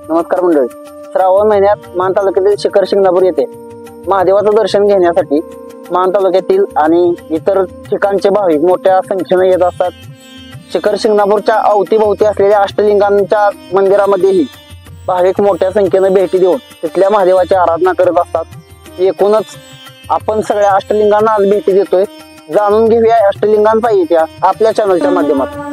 नमस्कार मंडळी. श्रावण महिन्यात मान तालुक्यातील शिखर शिंगणापूर येथे महादेवाचं दर्शन घेण्यासाठी मान तालुक्यातील आणि इतर ठिकाणचे भाविक मोठ्या संख्येने येत असतात. शिखर शिंगणापूरच्या अवतीभोवती असलेल्या अष्टलिंगांच्या मंदिरामध्येही भाविक मोठ्या संख्येने भेटी देऊन तिथल्या महादेवाची आराधना करत असतात. एकूणच आपण सगळ्या अष्टलिंगांना आज भेटी देतोय. जाणून घेऊया अष्टलिंगांचा इतिहास आपल्या चॅनलच्या माध्यमातून.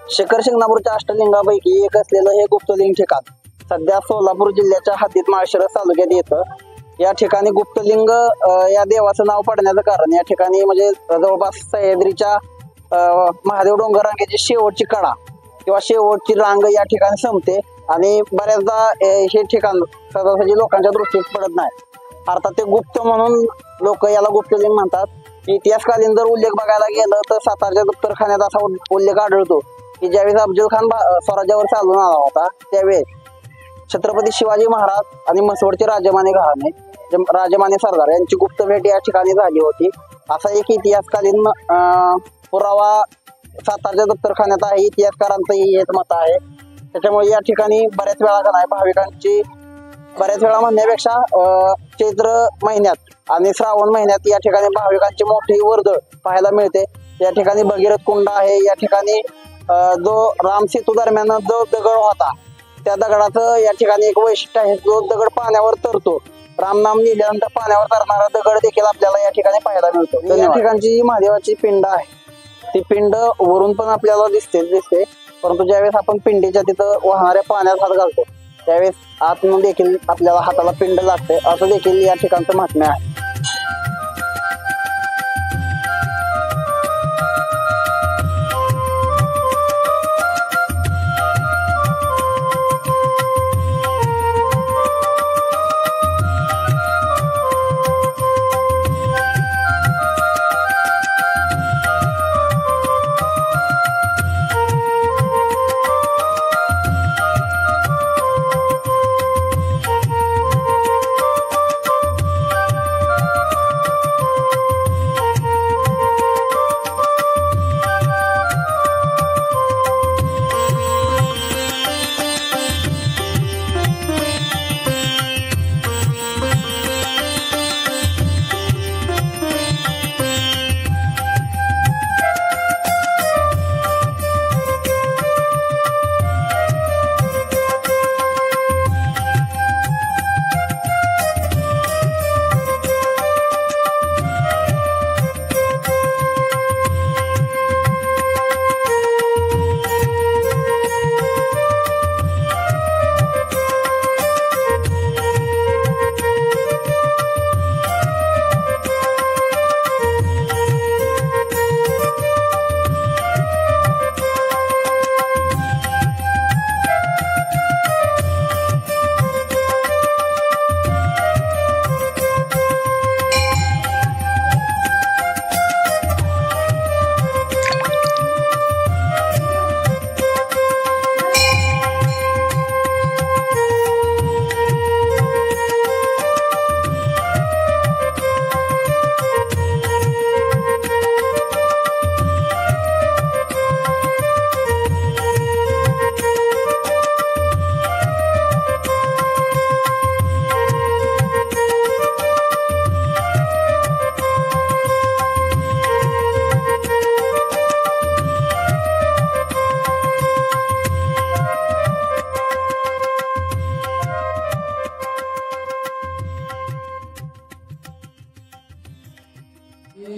शिखर शिंगणापूरच्या अष्टलिंगापैकी एक असलेलं हे गुप्तलिंग ठिकाण सध्या सोलापूर जिल्ह्याच्या हद्दीत माळशिरस तालुक्यात येतं. या ठिकाणी गुप्तलिंग या देवाचं नाव पडण्याचं कारण या ठिकाणी म्हणजे जवळपास सह्याद्रीच्या महादेव डोंगर रांगेची शेवटची कडा किंवा शेवटची रांग या ठिकाणी संपते आणि बऱ्याचदा हे ठिकाण सहजासहजी लोकांच्या दृष्टीस पडत नाही. अर्थात ते गुप्त म्हणून लोक याला गुप्तलिंग म्हणतात. इतिहासकालीन जर उल्लेख बघायला गेलं तर सातारच्या दत्तरखान्यात असा उल्लेख आढळतो की ज्यावेळेस अफजल खान स्वराज्यावर चालून आला होता त्यावेळेस छत्रपती शिवाजी महाराज आणि म्हसवडचे राजमाने घराणे राजमाने सरदार यांची गुप्त भेट या ठिकाणी झाली होती. असा एक इतिहासकालीन पुरावा सातारच्या दत्तरखान्यात आहे. इतिहासकारांचंही हेच मत आहे. त्याच्यामुळे या ठिकाणी बऱ्याच वेळा का नाही भाविकांची बऱ्याच वेळा म्हणण्यापेक्षा चैत्र महिन्यात आणि श्रावण महिन्यात या ठिकाणी भाविकांची मोठी वर्दळ पाहायला मिळते. या ठिकाणी भगीरथ कुंड आहे. या ठिकाणी जो राम सेतू दरम्यान जो दगड होता त्या दगडाचं या ठिकाणी एक वैशिष्ट्य आहे. जो दगड पाण्यावर तरतो, रामनाम लिहिल्यानंतर पाण्यावर तरणारा दगड देखील आपल्याला या ठिकाणी पाहायला मिळतो. या ठिकाणची जी महादेवाची पिंड आहे ती पिंड वरून पण आपल्याला दिसते, परंतु ज्यावेळेस आपण पिंडीच्या तिथं वाहणाऱ्या पाण्यात हात घालतो त्यावेळेस आतून देखील आपल्याला हाताला पिंड लागते. असं देखील या ठिकाणचं महात्म्य आहे.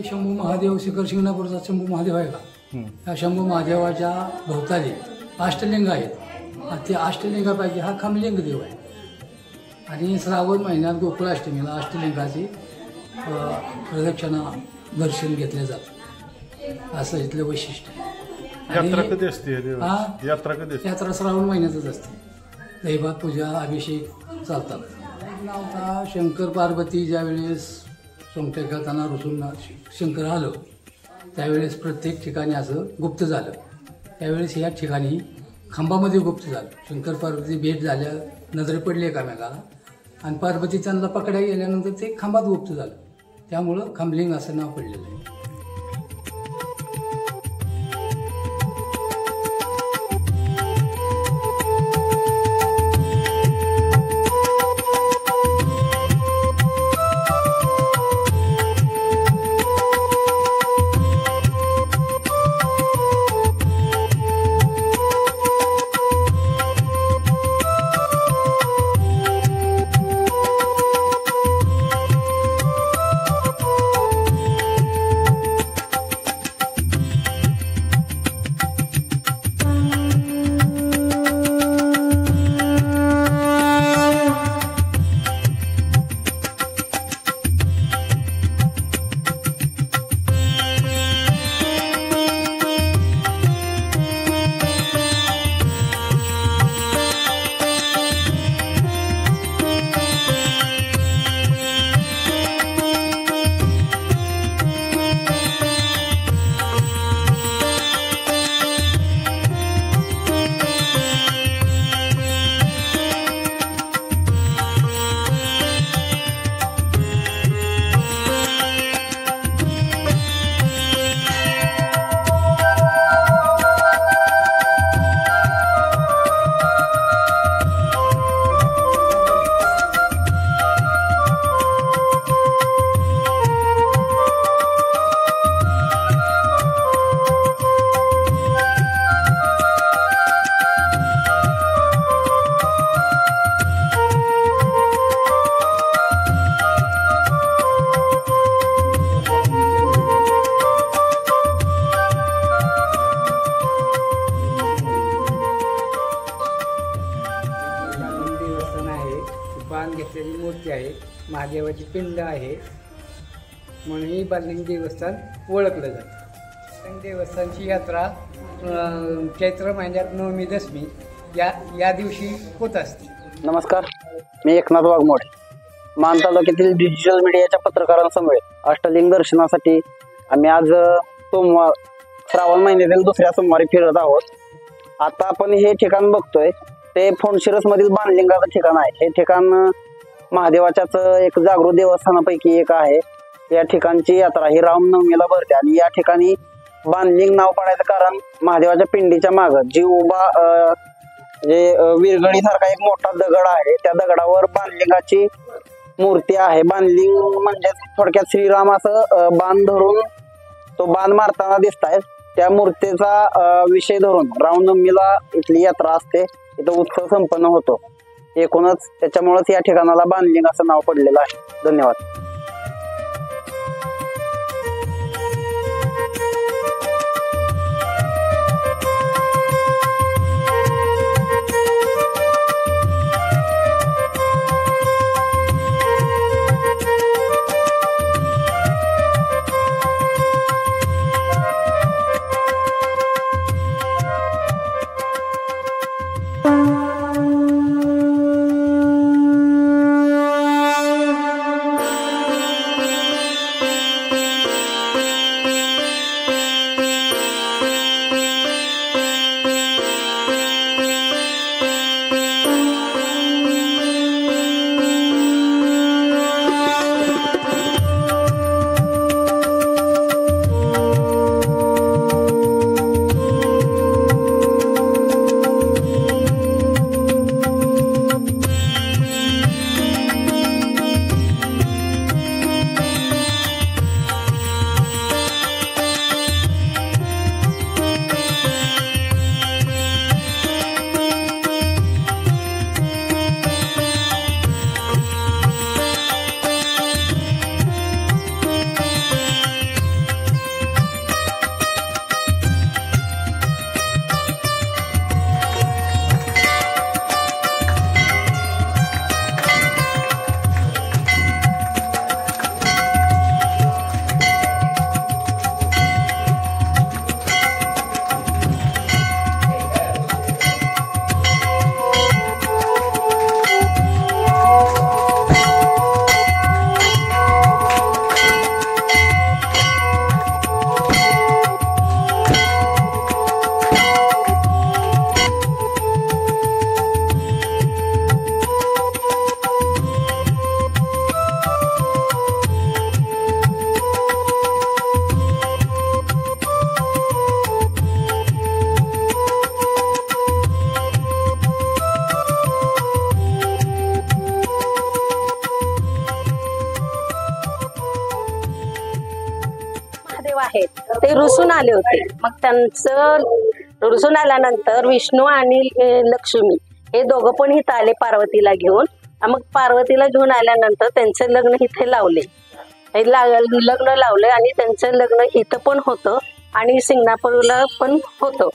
शंभू महादेव शिखर शिंगणापूरचा शंभू महादेव आहे का, या शंभू महादेवाच्या भोवताली अष्टलिंग आहेत. ते अष्टलिंगापैकी हा खमलिंग देव आहे. आणि श्रावण महिन्यात गोकुळाष्टमीला अष्टलिंगाची प्रदक्षिणा दर्शन घेतले जातं. असं इथलं वैशिष्ट्य आहे. यात्रा कधी असते? यात्रा कधी असते? यात्रा श्रावण महिन्यातच असते. दैवात पूजा अभिषेक चालतात. नव्हता शंकर पार्वती ज्यावेळेस सोंगट्या खेळताना रुसून शंकर आलं त्यावेळेस प्रत्येक ठिकाणी असं गुप्त झालं. त्यावेळेस या ठिकाणी खांबामध्ये गुप्त झालं. शंकर पार्वती भेट झाल्या, नजरे पडली एकामेकाला आणि पार्वती त्यांना पकड्या गेल्यानंतर ते खांबात गुप्त झालं. त्यामुळं खांबलिंग असं नाव पडलेलं आहे. घेतलेली मूर्ती आहे, महादेवाची पिंड आहे, म्हणून ही बाललिंग देवस्थान ओळखलं जातं. बाललिंग देवस्थानची यात्रा चैत्र महिन्यात नवमी दशमी या दिवशी होत असते. नमस्कार, मी एकनाथ वाघमोडे. मान तालुक्यातील डिजिटल मीडियाच्या पत्रकारांसमवेत अष्टलिंग दर्शनासाठी आम्ही आज सोमवार श्रावण महिन्यातील दुसऱ्या सोमवारी फिरत आहोत. आता आपण हे ठिकाण बघतोय ते फोंडशिरस मधील बाणलिंगाचं ठिकाण आहे. हे ठिकाण महादेवाच्याच एक जागृत देवस्थानापैकी एक आहे. या ठिकाणची यात्रा ही रामनवमीला भरते आणि या ठिकाणी बाणलिंग नाव पडायचं कारण महादेवाच्या पिंडीच्या माग जी उभा विरगळी सारखा एक मोठा दगड आहे, त्या दगडावर बाणलिंगाची मूर्ती आहे. बाणलिंग म्हणजे थोडक्यात श्रीराम असं बाण धरून तो बाण मारताना दिसताय. त्या मूर्तीचा विषय धरून रामनवमीला इथली यात्रा असते, इथं उत्सव संपन्न होतो. एकूणच त्याच्यामुळेच या ठिकाणाला बाणलिंग असं नाव पडलेलं आहे. धन्यवाद. आहेत ते रुसून आले होते. मग त्यांचं रुसून आल्यानंतर विष्णू आणि लक्ष्मी हे दोघं पण इथं आले पार्वतीला घेऊन. मग पार्वतीला घेऊन आल्यानंतर त्यांचं लग्न इथे लावले, लग्न लावलं आणि त्यांचं लग्न इथं पण होतं आणि सिंगणापूरला पण होतं.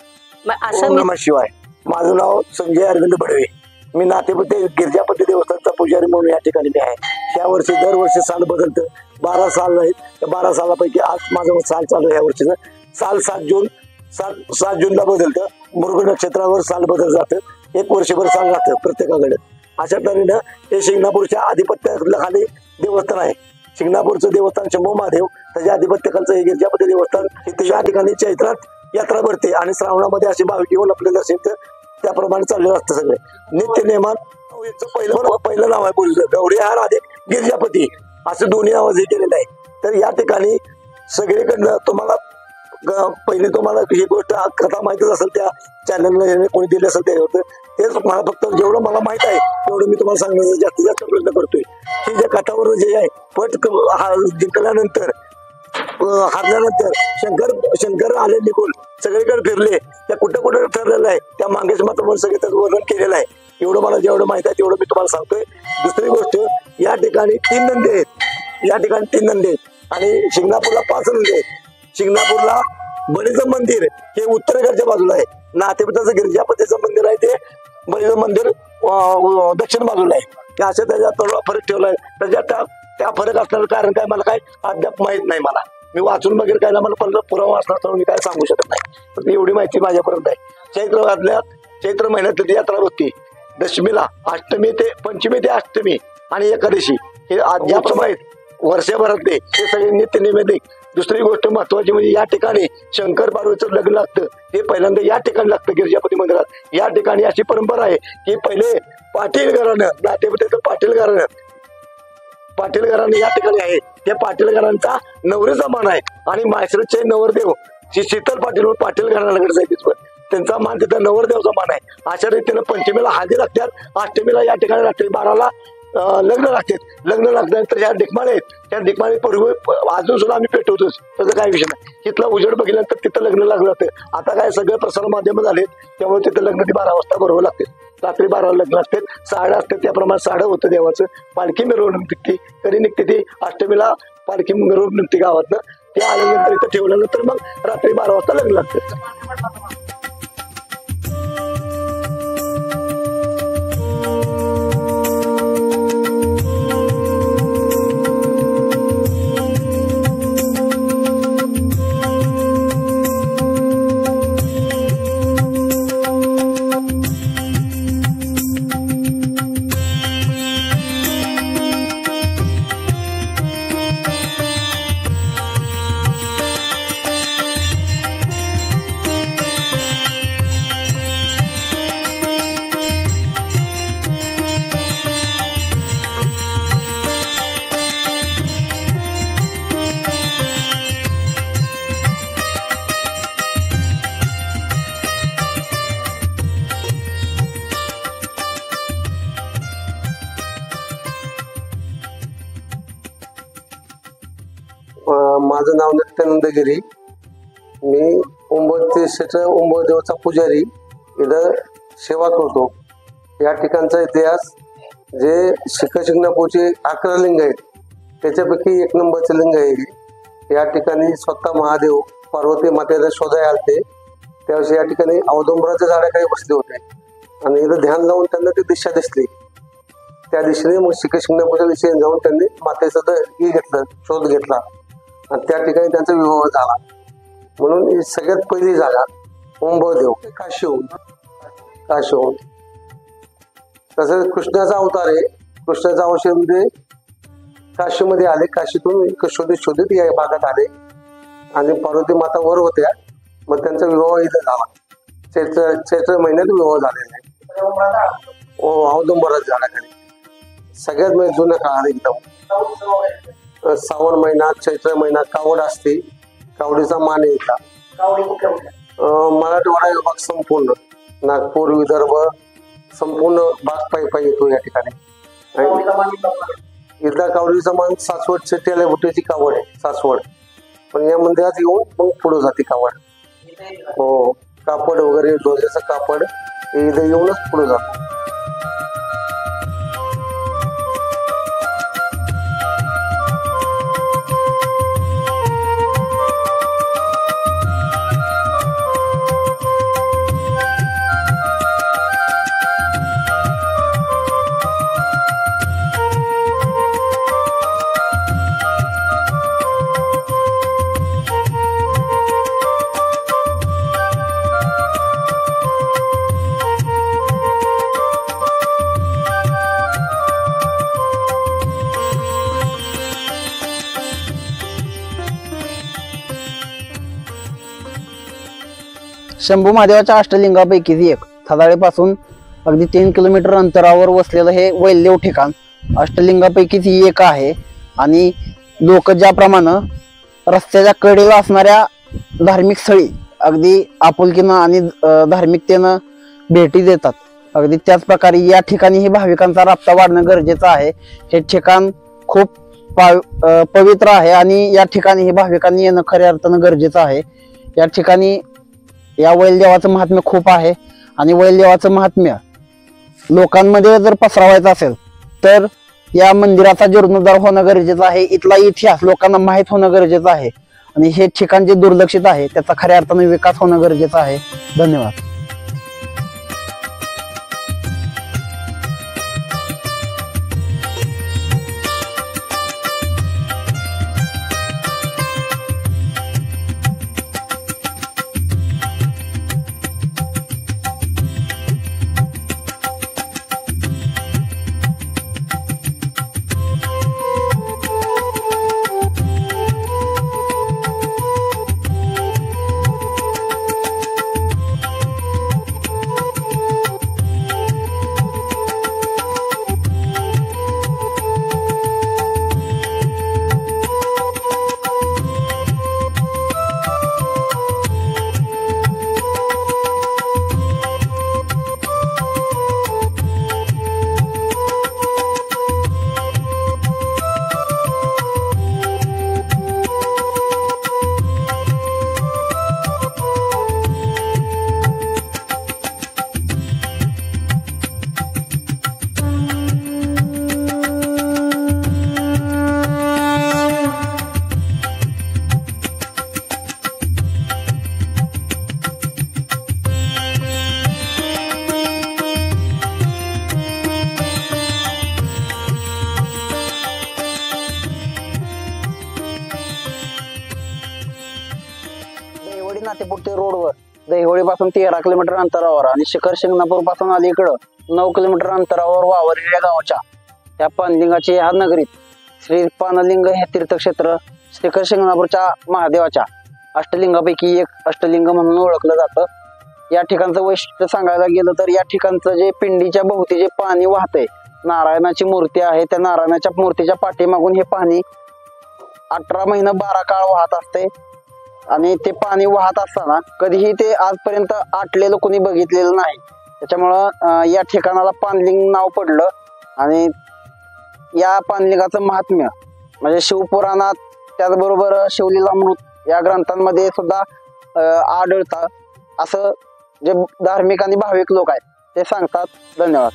असं नमः शिवाय. माझं नाव संजय अरविंद बडवे. मी नातेपुते गिरजापती देवस्थानचा पुजारी म्हणून या ठिकाणी मी आहे. या वर्षी दरवर्षी साल बदलतं. 12 साल आहेत, त्या 12 सालापैकी आज माझं साल चालू आहे. या वर्षीचं साल 7 जूनला बदलतं. मृग नक्षत्रावर साल बदल जातं. एक वर्षभर साल राहतं प्रत्येकाकडे. अशा तऱ्हेनं हे शिंगणापूरच्या आधिपत्याखाली देवस्थान आहे. शिंगणापूरचं देवस्थान शंभू महादेव, त्याच्या आधिपत्याखालचं हे गिरजापती देवस्थान. इथे या ठिकाणी चैत्रात यात्रा भरते आणि श्रावणामध्ये असे भाविक येऊन आपले दर्शन त्याप्रमाणे चाललेलं असतं. सगळे नित्य नेमान पहिलं नाव आहे बोललं गौरीहार अधिक गिरजापती असं दोन्ही आवाज हे केलेलं आहे. तर या ठिकाणी सगळीकडनं तुम्हाला पहिले तुम्हाला ही गोष्ट कथा माहितीच असेल, त्या चॅनलला कोणी दिली असेल त्याच्यावर. तेच मला फक्त जेवढं मला माहित आहे तेवढं मी तुम्हाला सांगण्याचा जास्तीत जास्त प्रयत्न करतोय. की ज्या कथावर जे आहे पट जिंकल्यानंतर हारल्यानंतर शंकर आले निघून सगळीकडे फिरले. त्या कुठं कुठं ठरलेलं आहे त्या मागेच मात्र म्हणून सगळे त्याचं वर्णन केलेलं आहे. एवढं मला जेवढं माहित आहे तेवढं मी तुम्हाला सांगतोय. दुसरी गोष्ट, या ठिकाणी 3 नंदी आहेत. या ठिकाणी 3 नंदी आहेत आणि शिंगणापूरला 5 नंदी आहेत. शिंगणापूरला बळीचं मंदिर हे उत्तरेकडच्या बाजूला आहे. नातेपुताचं गिरजापतीचं मंदिर आहे ते बळीचं मंदिर दक्षिण बाजूला आहे. की असं त्याच्यात फरक ठेवलाय. त्या फरक असण्याचं कारण काय मला काय अद्याप माहित नाही. मला मी वाचून वगैरे काय ना मला पुरावा असला तर मी काय सांगू शकत नाही. पण एवढी माहिती माझ्यापर्यंत आहे. चैत्र महिन्यात यात्रा होती. दशमीला, अष्टमी ते पंचमी ते अष्टमी आणि एकादशी हे ज्याप्रमाणे वर्षभरातले हे सगळे नित्य नैवेद्य. दुसरी गोष्ट महत्वाची म्हणजे या ठिकाणी शंकर पार्वतीचं लग्न लागतं. हे पहिल्यांदा या ठिकाणी लागतं गिरिजापती मंदिरात. या ठिकाणी अशी परंपरा आहे की पहिले पाटील घराणं, नातेपुतेचं पाटील घराणं या ठिकाणी आहे. त्या पाटील घरांचा नवरीचा मान आहे आणि माहेश्वरचे नवरदेव शीतल पाटील घराण्याकडे जायचे त्यांचा मान तिथं नवरदेवचा मान आहे. अशा रीतीनं पंचमीला हळदी लागतात, अष्टमीला या ठिकाणी रात्री 12ला लग्न लागतात. ह्या डिकमाळे आहेत, त्या डिकमाळे पूर्वी अजून सुद्धा आम्ही पेटवतोच, त्याचा काही विषय नाही. तिथला उजेड बघितल्यानंतर तिथं लग्न लागलं जातं. आता काय सगळे प्रसार माध्यम झालेत त्यामुळे तिथं लग्न 12 वाजता बरोबर लागते. रात्री 12ला लग्न असते, साड्या असतात त्याप्रमाणे साडं होतं देवाचं. पालखी मिरवणूक निघते, कधी निघते ती अष्टमीला पालखी मिरवणूक निघते गावातनं. ते आल्यानंतर इथं ठेवल्यानंतर मग रात्री 12 वाजता लग्न लागतं. माझं नाव नित्यानंद गिरी. मी उंबरदेवचा पुजारी इथं सेवा करतो. या ठिकाणचा इतिहास जे शिखशिंगणापूरचे 11 लिंग आहेत त्याच्यापैकी 1 नंबरचे लिंग आहे. या ठिकाणी स्वतः महादेव पार्वती मातेला शोधायला आलते. त्यावेळेस या ठिकाणी औदुंबराच्या झाडाखाली बसले होते आणि इथं ध्यान लावून त्यांना ती दिशा दिसली. त्या दिशेने मग शिखशिंगणापूरच्या दिशेने जाऊन त्यांनी मातेचं शोध घेतला आणि त्या ठिकाणी त्यांचा विवाह झाला. म्हणून ही सगळ्यात पहिली जागा उंबरदेव काशीहून. तसंच कृष्णाचा अवतार आहे. कृष्णाचा अवतार म्हणजे काशीमध्ये आले, काशीतून शोधित या भागात आले आणि पार्वती माता वर होत्या. मग त्यांचा विवाह इथं झाला. चैत्र महिन्यात विवाह झालेला आहे. औदुंबराच्या झाडाखाली सगळ्यात म्हणजे जुन्या काळात एकदम. श्रावण महिना, चैत्र महिना कावड असते. कावडीचा मान येतात. मराठवाडा विभाग संपूर्ण नागपूर, विदर्भ संपूर्ण भाग पायी येतो या ठिकाणी. इथला कावडीचा मान सासवडचे तेलबुट्याची कावड आहे, सासवड. पण या मंदिरात येऊन मग पुढे जाते कावड. हो, कापड वगैरे ध्वजाचं कापड इथं येऊनच पुढे जातो. शंभू महादेवाच्या अष्टलिंगापैकी एक थदाळेपासून अगदी 3 किलोमीटर अंतरावर वसलेलं हे वैल्यव ठिकाण अष्टलिंगापैकीच एक आहे. आणि लोक ज्याप्रमाणे रस्त्याच्या कडेला असणाऱ्या धार्मिक स्थळी अगदी आपुलकीनं आणि धार्मिकतेनं भेटी देतात, अगदी त्याच प्रकारे या ठिकाणी भाविकांचा राबता वाढणं गरजेचं आहे. हे ठिकाण खूप पवित्र आहे आणि या ठिकाणी भाविकांनी येणं खऱ्या अर्थानं गरजेचं आहे. या ठिकाणी या वैलदेवाचं महात्म्य खूप आहे आणि वैलदेवाचं महात्म्य लोकांमध्ये जर पसरवायचं असेल तर या मंदिराचा जीर्णोद्धार होणं गरजेचं आहे. इथला इतिहास लोकांना माहीत होणं गरजेचं आहे आणि हे ठिकाण जे दुर्लक्षित आहे त्याचा खऱ्या अर्थाने विकास होणं गरजेचं आहे. धन्यवाद. नातेपूर ते रोडवर दहिवळी पासून 13 किलोमीटर अंतरावर आणि शिखर शिंगणापूर पासून अलीकडं 9 किलोमीटर अंतरावर वावरलेल्या गावाच्या या पानलिंगाची ह्या नगरीत श्री पानलिंग हे तीर्थक्षेत्र शिखर शिंगणापूरच्या महादेवाच्या अष्टलिंगापैकी एक अष्टलिंग म्हणून ओळखलं जातं. या ठिकाणचं वैशिष्ट्य सांगायला गेलं तर या ठिकाणचं जे पिंडीच्या भोवती जे पाणी वाहतंय, नारायणाची मूर्ती आहे, त्या नारायणाच्या मूर्तीच्या पाठीमागून हे पाणी 18 महिने 12 काळ वाहत असते आणि ते पाणी वाहत असताना कधीही ते आजपर्यंत आटलेलं कोणी बघितलेलं नाही. त्याच्यामुळं या ठिकाणाला पानलिंग नाव पडलं. आणि या पानलिंगाचं महात्म्य म्हणजे शिवपुराणात त्याचबरोबर शिवलीलामृत या ग्रंथांमध्ये सुद्धा आढळतं असं जे धार्मिक आणि भाविक लोक आहेत ते सांगतात. धन्यवाद.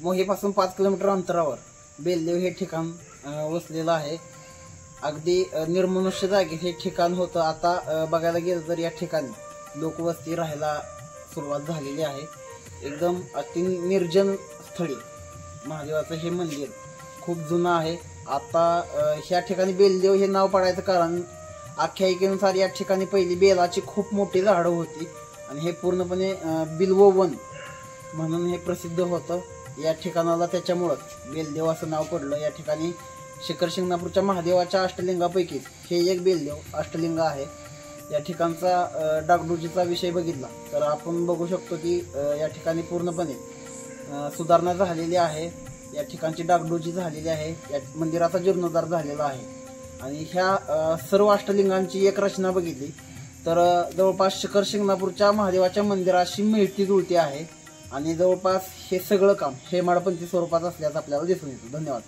मोहीपासून 5 किलोमीटर अंतरावर बेलदेव हे ठिकाण वसलेलं आहे. अगदी निर्मनुष्य जागी हे ठिकाण होतं. आता बघायला गेलं तर या ठिकाणी लोकवस्ती राहायला सुरुवात झालेली आहे. एकदम अति निर्जन स्थळी महादेवाचं हे मंदिर खूप जुनं आहे. आता ह्या ठिकाणी बेलदेव हे नाव पडायचं कारण आख्यायिकेनुसार या ठिकाणी पहिली बेलाची खूप मोठी झाडं होती आणि हे पूर्णपणे बिल्ववन म्हणून हे प्रसिद्ध होतं. या ठिकाणाला त्याच्यामुळं बेलदेव असं नाव पडलं. या ठिकाणी शिखर शिंगणापूरच्या महादेवाच्या अष्टलिंगापैकी हे एक बेलदेव अष्टलिंग आहे. या ठिकाणचा डागडुजीचा विषय बघितला तर आपण बघू शकतो की या ठिकाणी पूर्णपणे सुधारणा झालेली आहे. या ठिकाणची डागडुजी झालेली आहे. या मंदिराचा जीर्णोद्धार झालेला आहे. आणि ह्या सर्व अष्टलिंगांची एक रचना बघितली तर जवळपास शिखर शिंगणापूरच्या महादेवाच्या मंदिराशी मिळती जुळती आहे आणि जवळपास हे सगळं काम हेमाडपंथी स्वरूपात असल्याचं आपल्याला दिसून येतं. धन्यवाद.